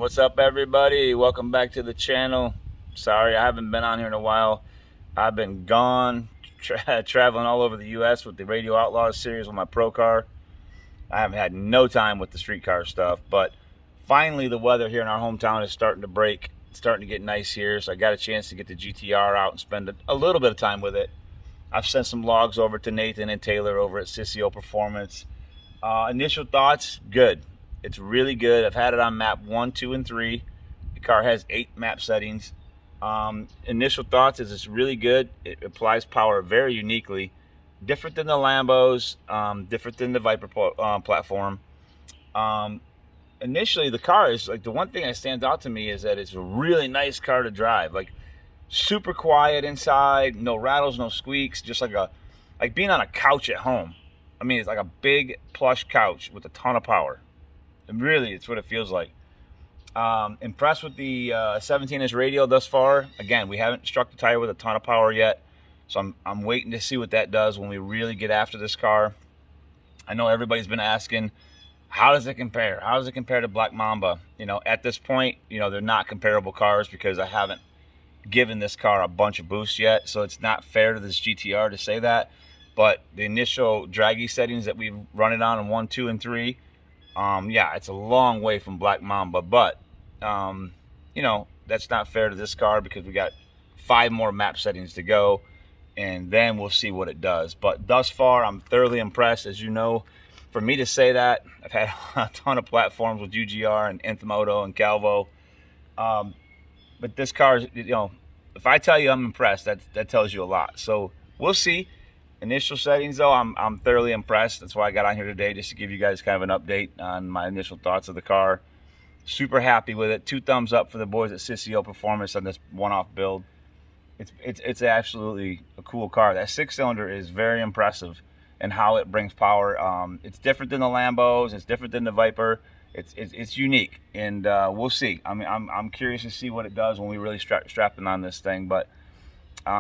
What's up, everybody? Welcome back to the channel. Sorry I haven't been on here in a while. I've been gone traveling all over the US with the Radio Outlaws series with my pro car. I haven't had no time with the street car stuff, but finally the weather here in our hometown is starting to break. It's starting to get nice here, so I got a chance to get the GTR out and spend a little bit of time with it. I've sent some logs over to Nathan and Taylor over at Cicio Performance. Initial thoughts, good. It's really good. I've had it on map 1, 2, and 3. The car has 8 map settings. Initial thoughts is it's really good. It applies power very uniquely. Different than the Lambos, different than the Viper platform. Initially, the car is, like, the one thing that stands out to me is that it's a really nice car to drive. Like, super quiet inside, no rattles, no squeaks, just like being on a couch at home. I mean, it's like a big plush couch with a ton of power. And really, it's what it feels like. Impressed with the 17-inch radio thus far. Again, we haven't struck the tire with a ton of power yet, so I'm waiting to see what that does when we really get after this car. I know everybody's been asking, how does it compare? How does it compare to Black Mamba? You know, at this point, you know, they're not comparable cars because I haven't given this car a bunch of boost yet, so it's not fair to this GTR to say that. But the initial draggy settings that we've run it on in 1, 2, and 3, yeah, it's a long way from Black Mamba, but you know, that's not fair to this car because we got 5 more map settings to go, and then we'll see what it does. But thus far, I'm thoroughly impressed. As you know, for me to say that, I've had a ton of platforms with UGR and Enthmoto and Calvo, but this car, you know, if I tell you I'm impressed, that tells you a lot. So we'll see. Initial settings, though, I'm thoroughly impressed. That's why I got on here today, just to give you guys kind of an update on my initial thoughts of the car. Super happy with it. 2 thumbs up for the boys at Cicio Performance on this one-off build. It's absolutely a cool car. That 6-cylinder is very impressive and how it brings power. It's different than the Lambos. It's different than the Viper. It's unique, and we'll see. I mean, I'm curious to see what it does when we really strapping on this thing. But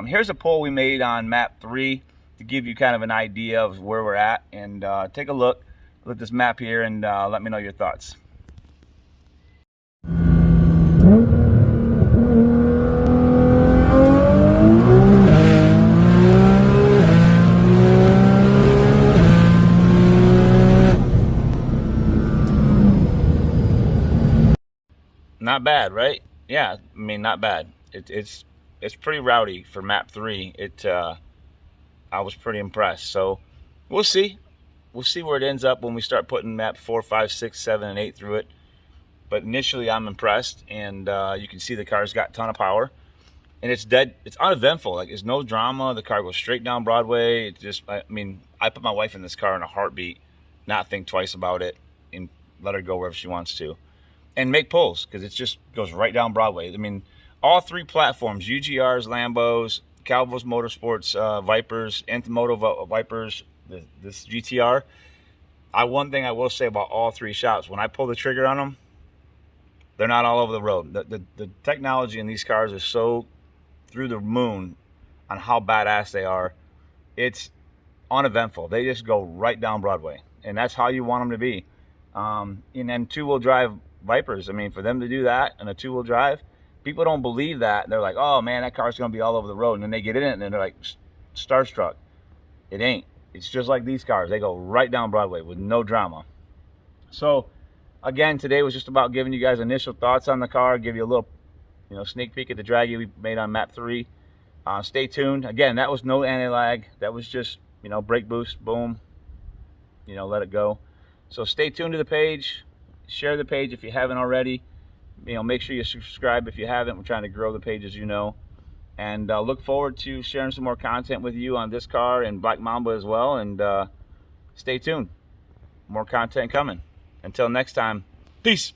here's a poll we made on map 3 to give you kind of an idea of where we're at, and take a look at this map here and let me know your thoughts. Not bad, right? Yeah, I mean, not bad. It's pretty rowdy for map 3. I was pretty impressed. So we'll see. We'll see where it ends up when we start putting map 4, 5, 6, 7, and 8 through it. But initially, I'm impressed, and you can see the car's got a ton of power, and it's uneventful. Like, there's no drama. The car goes straight down Broadway. It just, I mean, I put my wife in this car in a heartbeat, not think twice about it, and let her go wherever she wants to, and make pulls because it just goes right down Broadway. I mean, all 3 platforms: UGRs, Lambos, Calvo's Motorsports, Vipers, Enthmoto Vipers, this GTR. One thing I will say about all 3 shops: when I pull the trigger on them, they're not all over the road. The technology in these cars is so through the moon on how badass they are. It's uneventful. They just go right down Broadway, and that's how you want them to be. And then 2-wheel drive Vipers, I mean, for them to do that in a 2-wheel drive, people don't believe that. They're like, oh man, that car's going to be all over the road. And then they get in it and they're like starstruck. It ain't. It's just like these cars. They go right down Broadway with no drama. So again, today was just about giving you guys initial thoughts on the car, give you a little, you know, sneak peek at the draggy we made on map 3. Stay tuned. Again, that was no anti-lag. That was just, you know, brake boost, boom, you know, let it go. So stay tuned to the page. Share the page if you haven't already. You know, make sure you subscribe if you haven't. We're trying to grow the page, as you know. And look forward to sharing some more content with you on this car and Black Mamba as well. And stay tuned. More content coming. Until next time, peace.